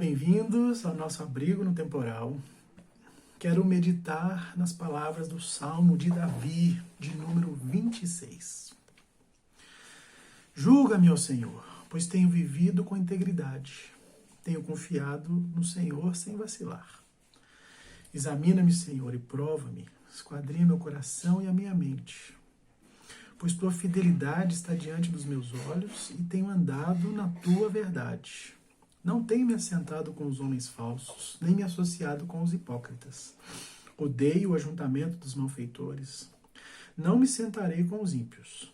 bem-vindos ao nosso abrigo no temporal. Quero meditar nas palavras do Salmo de Davi, de número 26. Julga-me, ó Senhor, pois tenho vivido com integridade. Tenho confiado no Senhor sem vacilar. Examina-me, Senhor, e prova-me. Esquadrinha meu coração e a minha mente. Pois tua fidelidade está diante dos meus olhos e tenho andado na tua verdade. Não tenho me assentado com os homens falsos, nem me associado com os hipócritas. Odeio o ajuntamento dos malfeitores. Não me sentarei com os ímpios.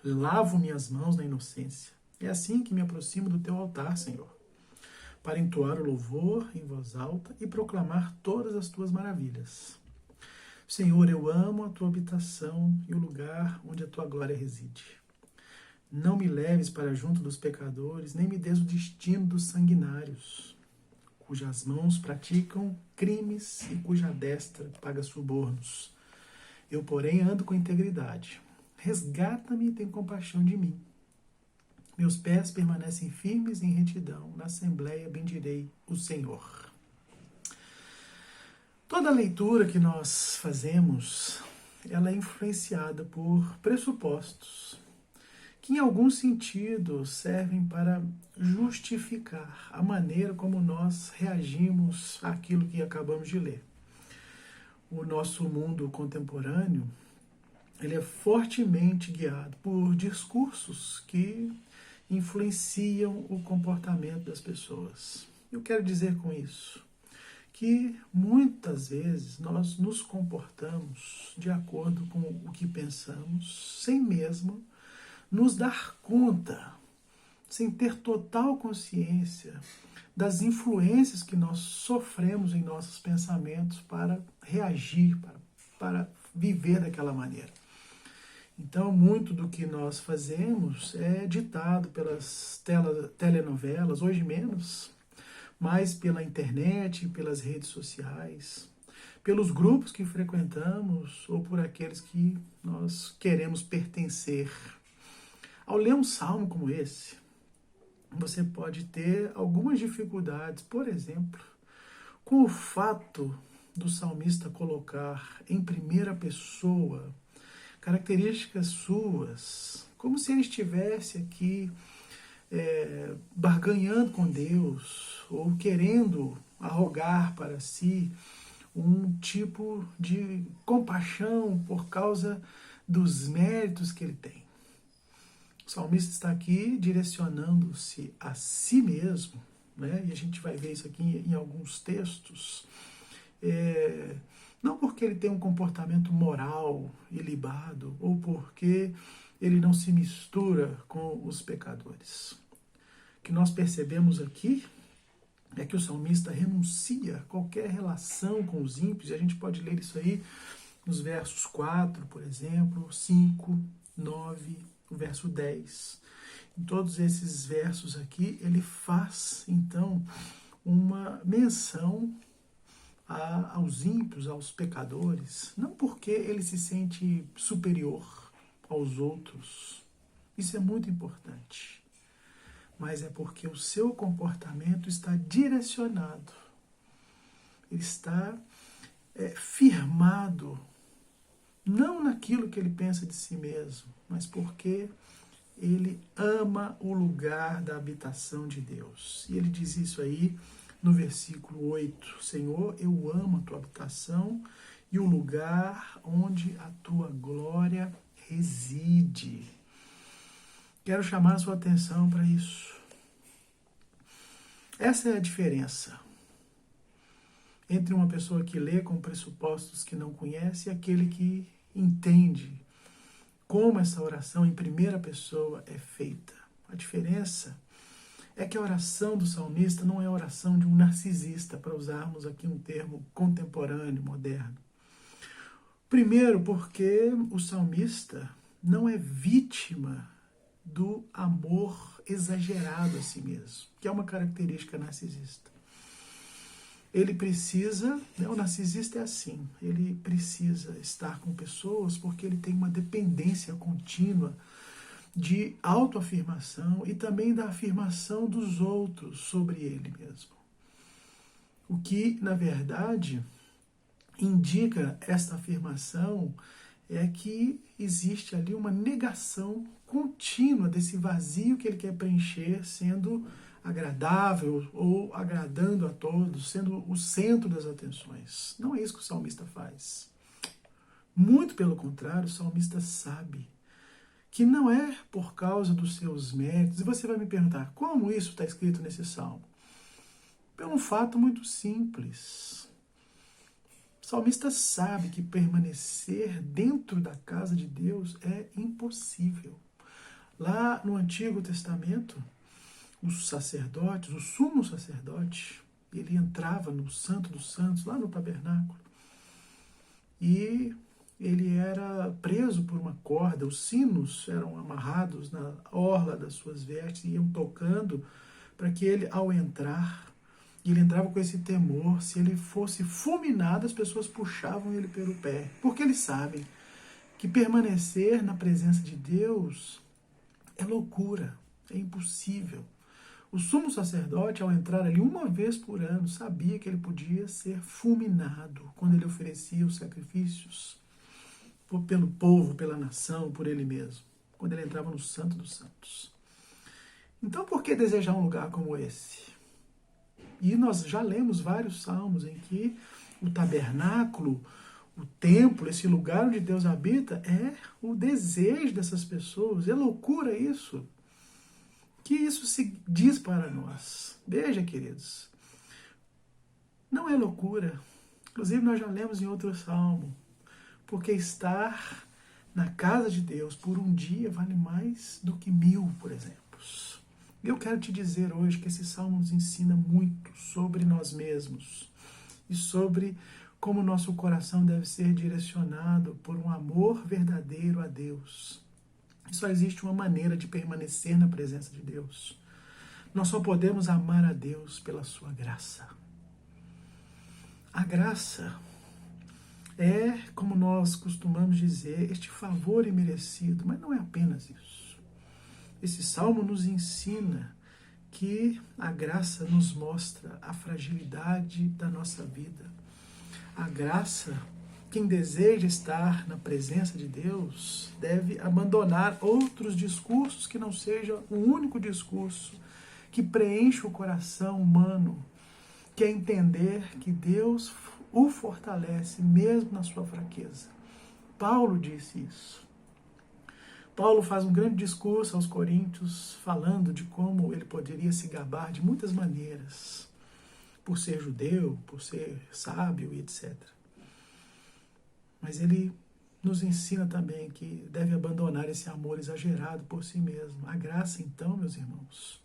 Lavo minhas mãos na inocência. É assim que me aproximo do teu altar, Senhor, para entoar o louvor em voz alta e proclamar todas as tuas maravilhas. Senhor, eu amo a tua habitação e o lugar onde a tua glória reside. Não me leves para junto dos pecadores, nem me des o destino dos sanguinários, cujas mãos praticam crimes e cuja destra paga subornos. Eu, porém, ando com integridade. Resgata-me e tem compaixão de mim. Meus pés permanecem firmes em retidão. Na assembleia bendirei o Senhor. Toda leitura que nós fazemos, ela é influenciada por pressupostos que em algum sentido servem para justificar a maneira como nós reagimos àquilo que acabamos de ler. O nosso mundo contemporâneo, ele é fortemente guiado por discursos que influenciam o comportamento das pessoas. Eu quero dizer com isso que muitas vezes nós nos comportamos de acordo com o que pensamos, sem mesmo nos dar conta, sem ter total consciência das influências que nós sofremos em nossos pensamentos para reagir, para viver daquela maneira. Então, muito do que nós fazemos é ditado pelas telenovelas, hoje menos, mas pela internet, pelas redes sociais, pelos grupos que frequentamos ou por aqueles que nós queremos pertencer. Ao ler um salmo como esse, você pode ter algumas dificuldades, por exemplo, com o fato do salmista colocar em primeira pessoa características suas, como se ele estivesse aqui barganhando com Deus ou querendo arrogar para si um tipo de compaixão por causa dos méritos que ele tem. O salmista está aqui direcionando-se a si mesmo, né? E a gente vai ver isso aqui em alguns textos, não porque ele tem um comportamento moral ilibado ou porque ele não se mistura com os pecadores. O que nós percebemos aqui é que o salmista renuncia a qualquer relação com os ímpios, e a gente pode ler isso aí nos versos 4, por exemplo, 5, 9, o verso 10. Em todos esses versos aqui, ele faz, então, uma menção aos ímpios, aos pecadores, não porque ele se sente superior aos outros, isso é muito importante, mas é porque o seu comportamento está direcionado, ele está firmado, não naquilo que ele pensa de si mesmo, mas porque ele ama o lugar da habitação de Deus. E ele diz isso aí no versículo 8. Senhor, eu amo a tua habitação e o lugar onde a tua glória reside. Quero chamar a sua atenção para isso. Essa é a diferença entre uma pessoa que lê com pressupostos que não conhece e aquele que entende como essa oração em primeira pessoa é feita. A diferença é que a oração do salmista não é a oração de um narcisista, para usarmos aqui um termo contemporâneo, moderno. Primeiro, porque o salmista não é vítima do amor exagerado a si mesmo, que é uma característica narcisista. Ele precisa, o narcisista é assim, ele precisa estar com pessoas porque ele tem uma dependência contínua de autoafirmação e também da afirmação dos outros sobre ele mesmo. O que, na verdade, indica esta afirmação é que existe ali uma negação contínua desse vazio que ele quer preencher, sendo agradável ou agradando a todos, sendo o centro das atenções. Não é isso que o salmista faz. Muito pelo contrário, o salmista sabe que não é por causa dos seus méritos. E você vai me perguntar, como isso está escrito nesse salmo? Pelo um fato muito simples. O salmista sabe que permanecer dentro da casa de Deus é impossível. Lá no Antigo Testamento, os sacerdotes, o sumo sacerdote, ele entrava no Santo dos Santos, lá no tabernáculo, e ele era preso por uma corda, os sinos eram amarrados na orla das suas vestes e iam tocando para que ele, ao entrar, ele entrava com esse temor, se ele fosse fulminado, as pessoas puxavam ele pelo pé, porque eles sabem que permanecer na presença de Deus é loucura, é impossível. O sumo sacerdote, ao entrar ali uma vez por ano, sabia que ele podia ser fulminado quando ele oferecia os sacrifícios pelo povo, pela nação, por ele mesmo, quando ele entrava no Santo dos Santos. Então, por que desejar um lugar como esse? E nós já lemos vários salmos em que o tabernáculo, o templo, esse lugar onde Deus habita, é o desejo dessas pessoas. É loucura isso. Que isso se diz para nós. Veja, queridos, não é loucura. Inclusive, nós já lemos em outro salmo. Porque estar na casa de Deus por um dia vale mais do que 1000, por exemplo. Eu quero te dizer hoje que esse salmo nos ensina muito sobre nós mesmos e sobre como nosso coração deve ser direcionado por um amor verdadeiro a Deus. E só existe uma maneira de permanecer na presença de Deus. Nós só podemos amar a Deus pela sua graça. A graça é, como nós costumamos dizer, este favor imerecido, mas não é apenas isso. Esse salmo nos ensina que a graça nos mostra a fragilidade da nossa vida. A graça, quem deseja estar na presença de Deus, deve abandonar outros discursos que não sejam o único discurso que preenche o coração humano, que é entender que Deus o fortalece mesmo na sua fraqueza. Paulo disse isso. Paulo faz um grande discurso aos Coríntios, falando de como ele poderia se gabar de muitas maneiras, por ser judeu, por ser sábio e etc. Mas ele nos ensina também que deve abandonar esse amor exagerado por si mesmo. A graça, então, meus irmãos,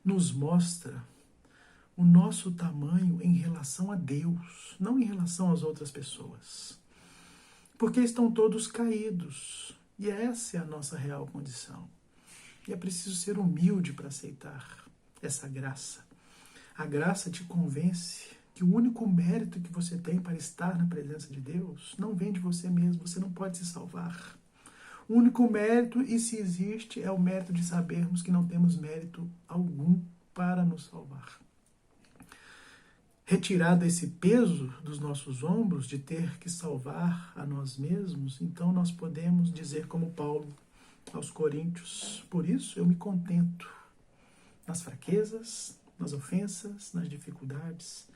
nos mostra o nosso tamanho em relação a Deus, não em relação às outras pessoas. Porque estão todos caídos. E essa é a nossa real condição. E é preciso ser humilde para aceitar essa graça. A graça te convence que o único mérito que você tem para estar na presença de Deus não vem de você mesmo, você não pode se salvar. O único mérito, e se existe, é o mérito de sabermos que não temos mérito algum para nos salvar. Retirado esse peso dos nossos ombros de ter que salvar a nós mesmos, então nós podemos dizer como Paulo aos Coríntios: por isso eu me contento nas fraquezas, nas ofensas, nas dificuldades,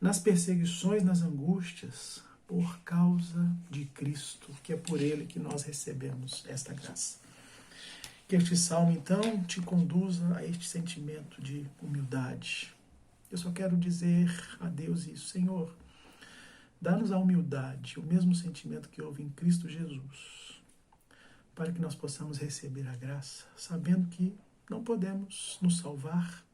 nas perseguições, nas angústias, por causa de Cristo, que é por Ele que nós recebemos esta graça. Que este salmo, então, te conduza a este sentimento de humildade. Eu só quero dizer a Deus isso: Senhor, dá-nos a humildade, o mesmo sentimento que houve em Cristo Jesus, para que nós possamos receber a graça, sabendo que não podemos nos salvar,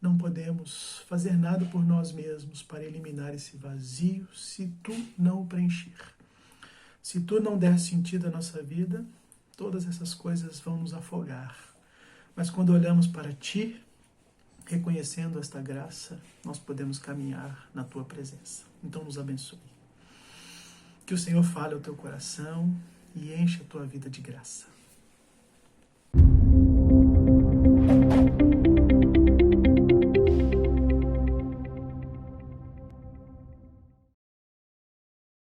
não podemos fazer nada por nós mesmos para eliminar esse vazio se Tu não o preencher. Se Tu não der sentido à nossa vida, todas essas coisas vão nos afogar. Mas quando olhamos para Ti, reconhecendo esta graça, nós podemos caminhar na Tua presença. Então nos abençoe. Que o Senhor fale ao teu coração e enche a tua vida de graça.